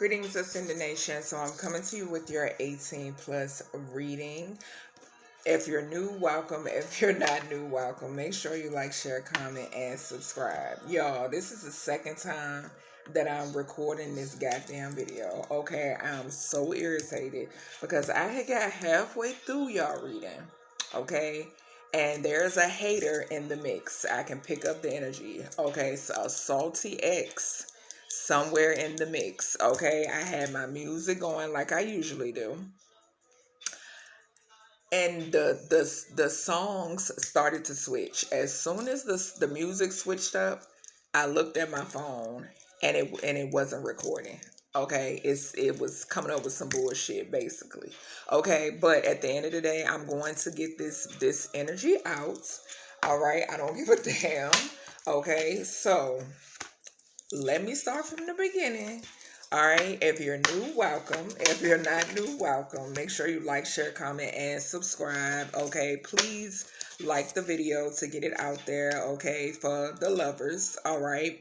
Greetings, Ascendant Nation. So I'm coming to you with your 18 plus reading. If you're new, welcome. If you're not new, welcome. Make sure you like, share, comment, and subscribe. Y'all, this is the second time that I'm recording this goddamn video. Okay, I'm so irritated because I had got halfway through y'all reading. Okay, and there's a hater in the mix. I can pick up the energy. Okay, so a salty ex somewhere in the mix. Okay, I had my music going like I usually do, and the songs started to switch. As soon as the music switched up, I looked at my phone and it wasn't recording. Okay, it was coming up with some bullshit basically. Okay, but at the end of the day, I'm going to get this energy out. All right, I don't give a damn. Okay, so let me start from the beginning. All right, if you're new, welcome. If you're not new, welcome. Make sure you like, share, comment, and subscribe. Okay, please like the video to get it out there. Okay, for the lovers. All right,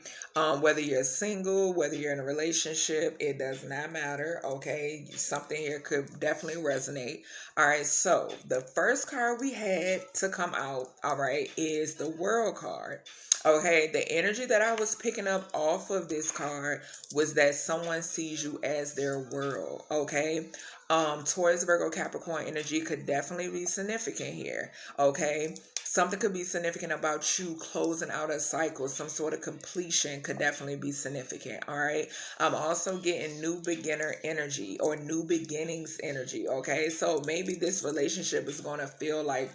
whether you're single, whether you're in a relationship, it does not matter. Okay, something here could definitely resonate. All right, so the first card we had to come out, all right, is the World card. Okay, the energy that I was picking up off of this card was that someone sees you as their world. Okay, Taurus, Virgo, Capricorn energy could definitely be significant here. Okay, something could be significant about you closing out a cycle. Some sort of completion could definitely be significant. All right, I'm also getting new beginner energy or new beginnings energy. Okay, so maybe this relationship is going to feel like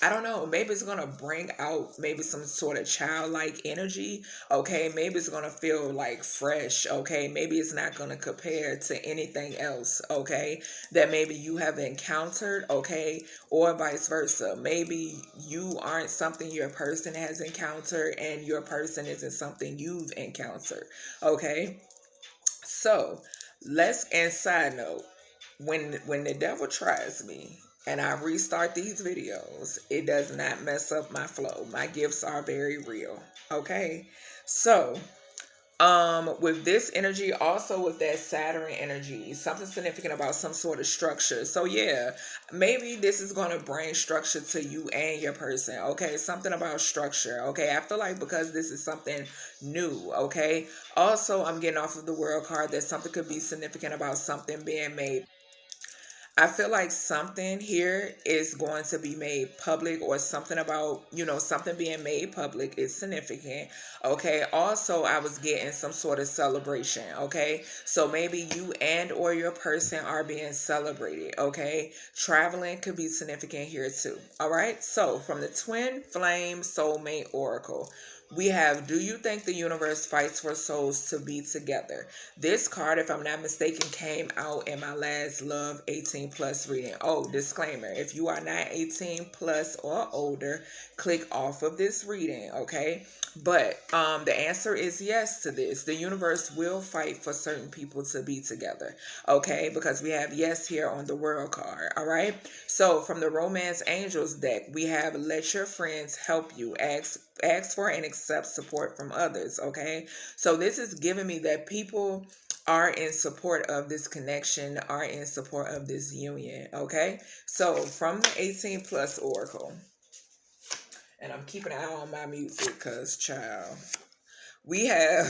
I don't know, maybe it's going to bring out maybe some sort of childlike energy. Okay, maybe it's going to feel like fresh. Okay, maybe it's not going to compare to anything else. Okay, that maybe you have encountered. Okay, or vice versa. Maybe you aren't something your person has encountered and your person isn't something you've encountered. Okay, so and side note, when the devil tries me and I restart these videos, it does not mess up my flow. My gifts are very real. Okay, so with this energy, also with that Saturn energy, something significant about some sort of structure. So yeah, maybe this is going to bring structure to you and your person. Okay, something about structure. Okay, I feel like because this is something new. Okay, also I'm getting off of the World card that something could be significant about something being made. I feel like something here is going to be made public, or something about, something being made public is significant. Okay. Also, I was getting some sort of celebration. Okay. So maybe you and or your person are being celebrated. Okay. Traveling could be significant here too. All right. So from the Twin Flame Soulmate Oracle, we have, do you think the universe fights for souls to be together? This card, if I'm not mistaken, came out in my last Love 18 plus reading. Oh, disclaimer, if you are not 18 plus or older, click off of this reading, okay? But the answer is yes to this. The universe will fight for certain people to be together, okay? Because we have yes here on the World card, all right? So from the Romance Angels deck, we have let your friends help you. Ask for and accept support from others, okay? So this is giving me that people are in support of this connection, are in support of this union, okay? So from the 18 plus Oracle, and I'm keeping an eye on my music because, child, we have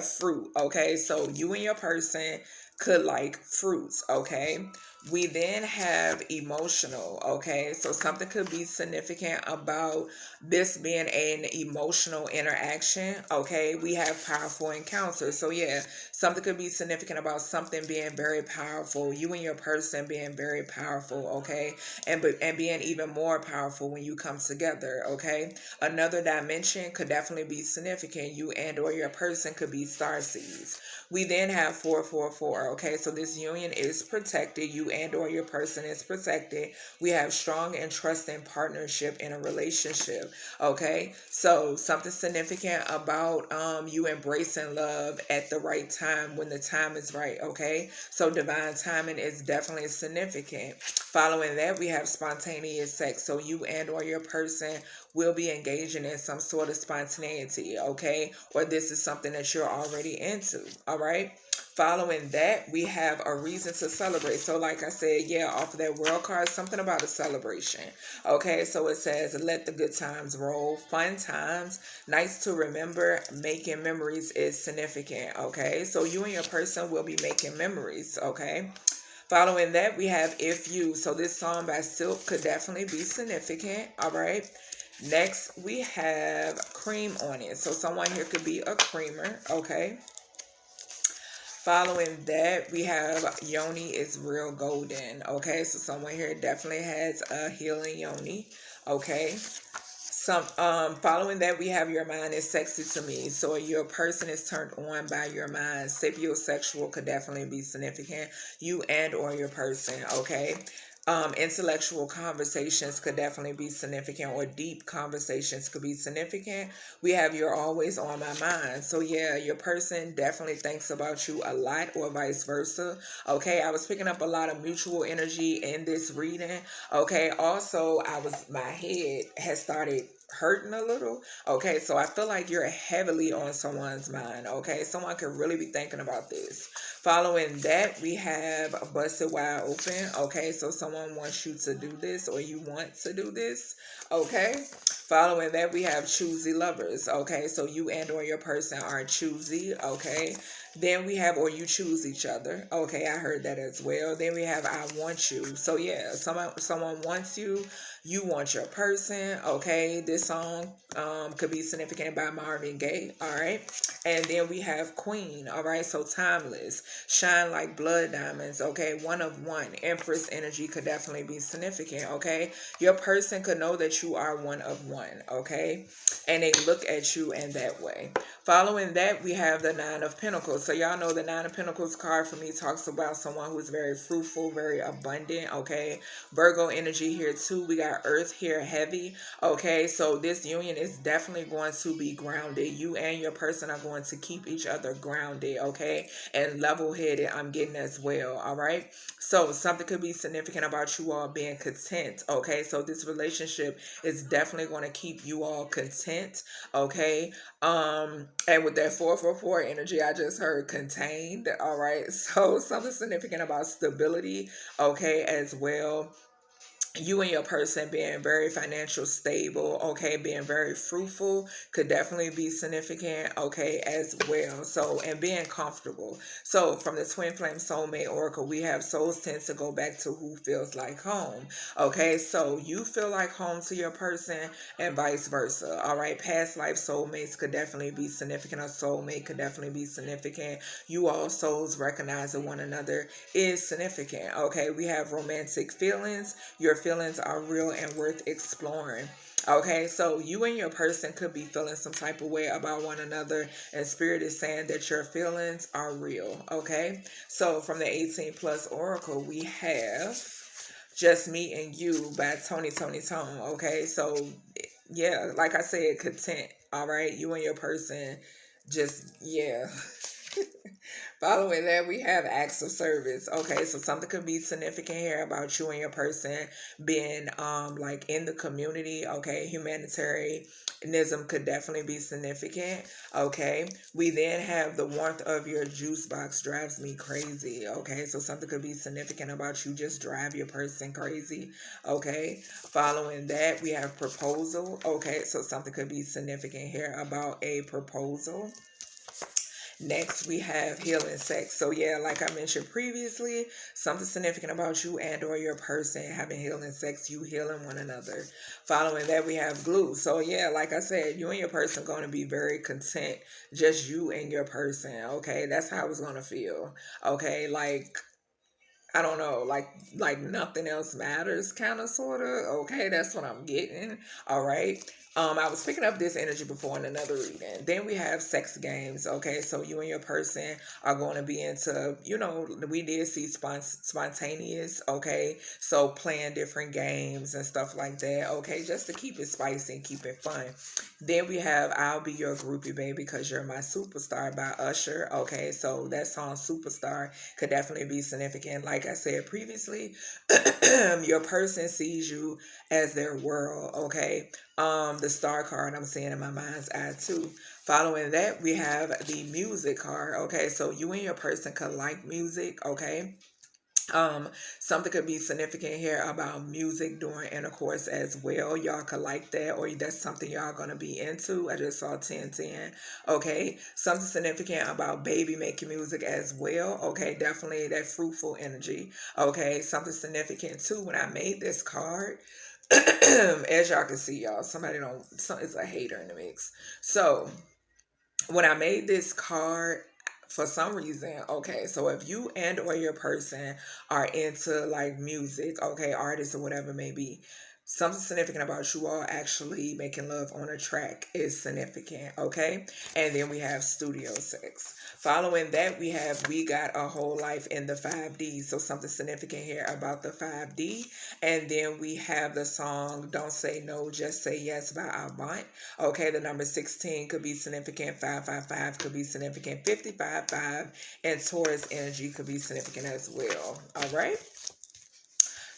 fruit, okay? So you and your person could like fruits, okay? We then have emotional, okay? So something could be significant about this being an emotional interaction, okay? We have powerful encounters. So yeah, something could be significant about something being very powerful. You and your person being very powerful, okay? And being even more powerful when you come together, okay? Another dimension could definitely be significant. You and or your person could be starseeds. We then have 444, okay? So this union is protected. You and or your person is protected. We have strong and trusting partnership in a relationship, okay? So something significant about you embracing love at the right time when the time is right, okay? So divine timing is definitely significant. Following that, we have spontaneous sex. So you and or your person will be engaging in some sort of spontaneity, okay? Or this is something that you're already into. All right. Following that, we have a reason to celebrate. So like I said, yeah, off of that world card, something about a celebration. Okay, so it says, let the good times roll, fun times, nights to remember, making memories is significant. Okay, so you and your person will be making memories. Okay. Following that, we have If You. So this song by Silk could definitely be significant. All right. Next, we have cream on it. So someone here could be a creamer. Okay. Following that, we have Yoni is real golden. Okay, so someone here definitely has a healing Yoni. Okay. Following that, we have your mind is sexy to me. So your person is turned on by your mind. Sapiosexual could definitely be significant. You and or your person. Okay. Intellectual conversations could definitely be significant, or deep conversations could be significant. We have you're always on my mind. So yeah, your person definitely thinks about you a lot, or vice versa. Okay, I was picking up a lot of mutual energy in this reading. Okay, also my head has started hurting a little. Okay, so I feel like you're heavily on someone's mind. Okay, someone could really be thinking about this. Following that, we have busted wide open. Okay, so someone wants you to do this, or you want to do this. Okay. Following that, we have choosy lovers. Okay, so you and or your person are choosy. Okay. Then we have, or you choose each other. Okay, I heard that as well. Then we have, I want you. So yeah, someone wants you. You want your person. Okay, this song could be significant by Marvin Gaye. All right. And then we have Queen. All right, so timeless. Shine like blood diamonds. Okay, one of one. Empress energy could definitely be significant. Okay, your person could know that you are one of one. Okay, and they look at you in that way. Following that, we have the Nine of Pentacles. So y'all know the Nine of Pentacles card for me talks about someone who's very fruitful, very abundant. Okay, Virgo energy here too. We got Earth here heavy. Okay, so this union is definitely going to be grounded. You and your person are going to keep each other grounded. Okay, and level-headed, I'm getting as well. All right, so something could be significant about you all being content. Okay, so this relationship is definitely going to keep you all content. Okay, and with that 444 energy, I just heard contained. All right, so something significant about stability. Okay, as well. You and your person being very financial stable, okay, being very fruitful could definitely be significant, okay, as well. So, and being comfortable. So from the Twin Flame Soulmate Oracle, we have souls tend to go back to who feels like home. Okay, so you feel like home to your person and vice versa. All right, past life soulmates could definitely be significant. A soulmate could definitely be significant. You all souls recognizing one another is significant. Okay, we have romantic feelings. Your feelings are real and worth exploring. Okay, so you and your person could be feeling some type of way about one another, and Spirit is saying that your feelings are real. Okay, so from the 18 plus oracle, we have Just Me and You by Tony Tone. Okay, so yeah, like I said, content. All right, you and your person just, yeah. Following that, we have acts of service. Okay, so something could be significant here about you and your person being like in the community. Okay, humanitarianism could definitely be significant. Okay, we then have the warmth of your juice box drives me crazy. Okay, so something could be significant about you just drive your person crazy. Okay, following that, we have proposal. Okay, so something could be significant here about a proposal. Next, we have healing sex. So yeah, like I mentioned previously, something significant about you and or your person having healing sex, you healing one another. Following that, we have glue. So yeah, like I said, you and your person going to be very content, just you and your person. Okay, that's how it's going to feel. Okay, like, I don't know, like nothing else matters, kind of, sort of. Okay, that's what I'm getting. All right. I was picking up this energy before in another reading. Then we have sex games. Okay, so you and your person are going to be into, you know, we did see spontaneous. Okay, so playing different games and stuff like that. Okay, just to keep it spicy and keep it fun. Then we have I'll Be Your Groupie Baby Because You're My Superstar by Usher. Okay, so that song Superstar could definitely be significant. Like I said previously, your person sees you as their world. Okay, the star card I'm seeing in my mind's eye too. Following that, we have the music card. Okay, so you and your person could like music. Okay, something could be significant here about music during intercourse as well. Y'all could like that, or that's something y'all gonna be into. I just saw 1010. Okay, something significant about baby making music as well. Okay, definitely that fruitful energy. Okay, something significant too when I made this card. As y'all can see, y'all, it's a hater in the mix. So when I made this card, for some reason, okay, so if you and or your person are into like music, okay, artists or whatever it may be, something significant about you all actually making love on a track is significant, okay? And then we have studio sex. Following that, we got a whole life in the 5D. So something significant here about the 5D. And then we have the song Don't Say No, Just Say Yes by Avant. Okay, the number 16 could be significant. 555 could be significant. 555 and Taurus energy could be significant as well. All right.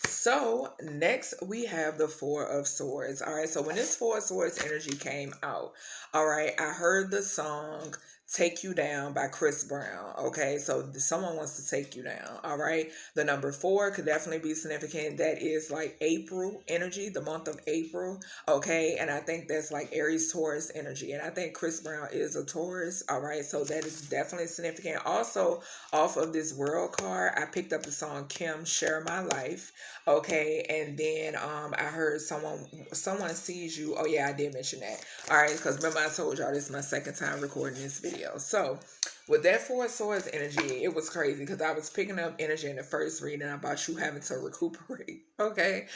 So next we have the Four of Swords. All right, so when this Four of Swords energy came out, all right, I heard the song Take You Down by Chris Brown. Okay, so someone wants to take you down. All right, the number 4 could definitely be significant. That is like April energy, the month of April. Okay, and I think that's like Aries-Taurus energy, and I think Chris Brown is a Taurus. All right, so that is definitely significant. Also, off of this World card, I picked up the song Kim Share My Life. Okay, and then I heard someone sees you. Oh yeah, I did mention that. All right, because remember I told y'all this is my second time recording this video. So with that Four of Swords energy, it was crazy because I was picking up energy in the first reading about you having to recuperate. Okay,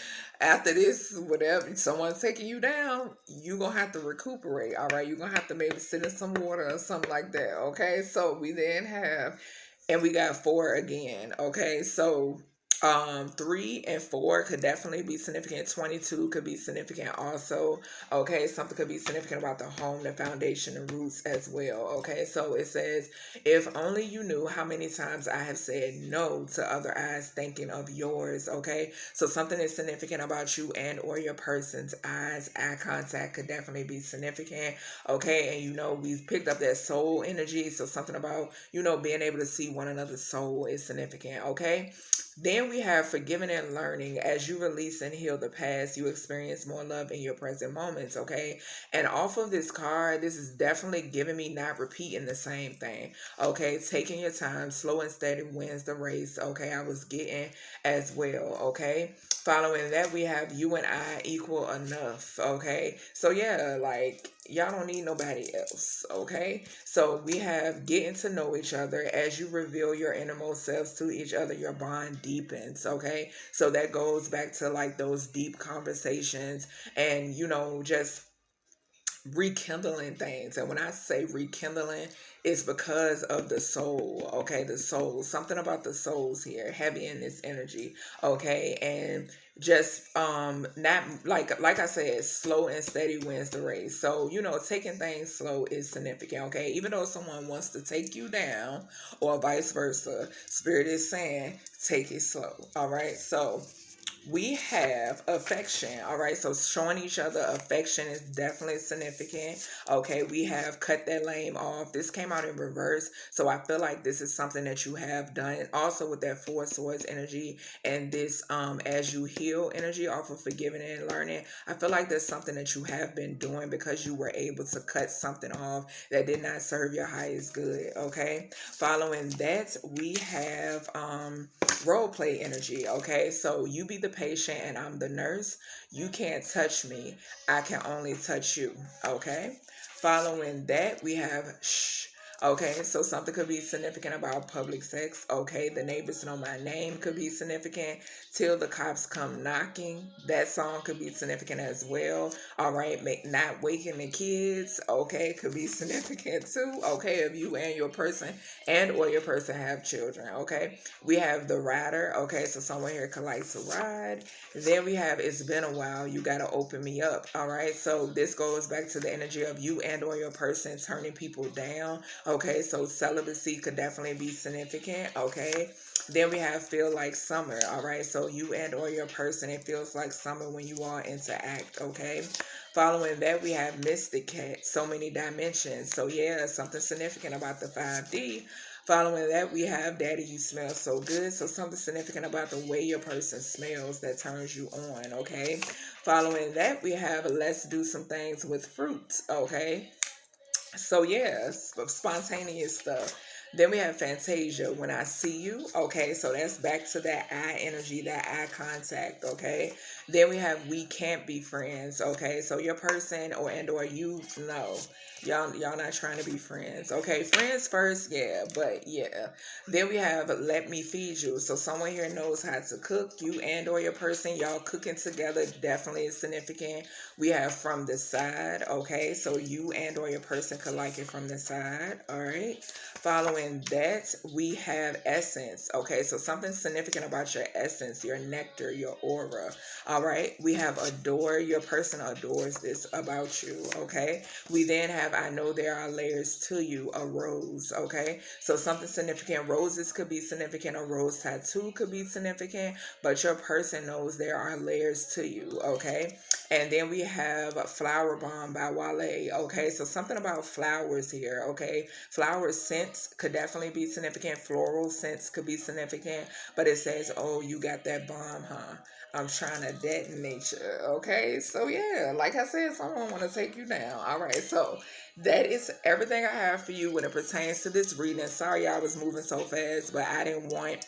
after this, whatever someone's taking you down, you gonna have to recuperate. All right, you're gonna have to maybe sit in some water or something like that. Okay, so we then have, and we got 4 again. Okay, so 3 and 4 could definitely be significant. 22 could be significant also. Okay, something could be significant about the home, the foundation, the roots as well. Okay, so it says, if only you knew how many times I have said no to other eyes thinking of yours. Okay, so something is significant about you and or your person's eyes. Eye contact could definitely be significant. Okay, and we've picked up that soul energy, so something about being able to see one another's soul is significant. Okay, then we have forgiving and learning. As you release and heal the past, you experience more love in your present moments, okay? And off of this card, this is definitely giving me not repeating the same thing, okay? Taking your time, slow and steady wins the race, okay? I was getting as well, okay? Following that, we have you and I equal enough, okay? So yeah, like, y'all don't need nobody else, okay? So we have getting to know each other. As you reveal your innermost selves to each other, your bond deepens, okay? So that goes back to like those deep conversations and, just rekindling things. And when I say rekindling, it's because of the soul, okay? The soul, something about the souls here, heavy in this energy, okay? And just not like I said, slow and steady wins the race. So taking things slow is significant, okay? Even though someone wants to take you down or vice versa, Spirit is saying take it slow. All right, so we have affection. All right, so showing each other affection is definitely significant. Okay, we have cut that lame off. This came out in reverse, so I feel like this is something that you have done. Also with that Four Swords energy and this as you heal energy off of forgiving and learning, I feel like there's something that you have been doing because you were able to cut something off that did not serve your highest good. Okay, following that, we have role play energy. Okay, so you be the patient and I'm the nurse. You can't touch me, I can only touch you. Okay, following that, we have shh. Okay, so something could be significant about public sex. Okay, the neighbors know my name could be significant. Till the cops come knocking. That song could be significant as well. All right, not waking the kids. Okay, could be significant too. Okay, if you and your person or your person have children. Okay, we have the rider. Okay, so someone here could like to ride. Then we have it's been a while. You got to open me up. All right, so this goes back to the energy of you or your person turning people down. Okay, so celibacy could definitely be significant. Okay, then we have feel like summer. All right, so you or your person, it feels like summer when you all interact. Okay, following that we have mystic cat, so many dimensions. So yeah, something significant about the 5D. Following that, we have Daddy, you smell so good. So something significant about the way your person smells that turns you on, okay? Following that, we have let's do some things with fruits, okay? So yeah, spontaneous stuff. Then we have Fantasia, when I see you. Okay, so that's back to that eye energy, that eye contact. Okay, then we have we can't be friends. Okay, so your person or you know y'all not trying to be friends. Okay, friends first, yeah, but yeah. Then we have let me feed you. So someone here knows how to cook. You or your person, y'all cooking together definitely is significant. We have from the side. Okay, so you or your person could like it from the side. All right. Following that, we have essence. Okay, so something significant about your essence, your nectar, your aura. All right, we have adore. Your person adores this about you. Okay, we then have I know there are layers to you, a rose. Okay, so something significant. Roses could be significant. A rose tattoo could be significant, but your person knows there are layers to you. Okay, and then we have Flower Bomb by Wale. Okay, so something about flowers here. Okay, flower scents could definitely be significant. Floral scents could be significant, but it says, oh, you got that bomb, huh? I'm trying to detonate you. Okay, so yeah, like I said, someone want to take you down. All right, so that is everything I have for you when it pertains to this reading. Sorry I was moving so fast, but I didn't want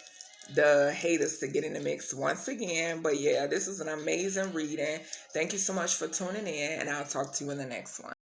the haters to get in the mix once again. But yeah, this is an amazing reading. Thank you so much for tuning in, and I'll talk to you in the next one.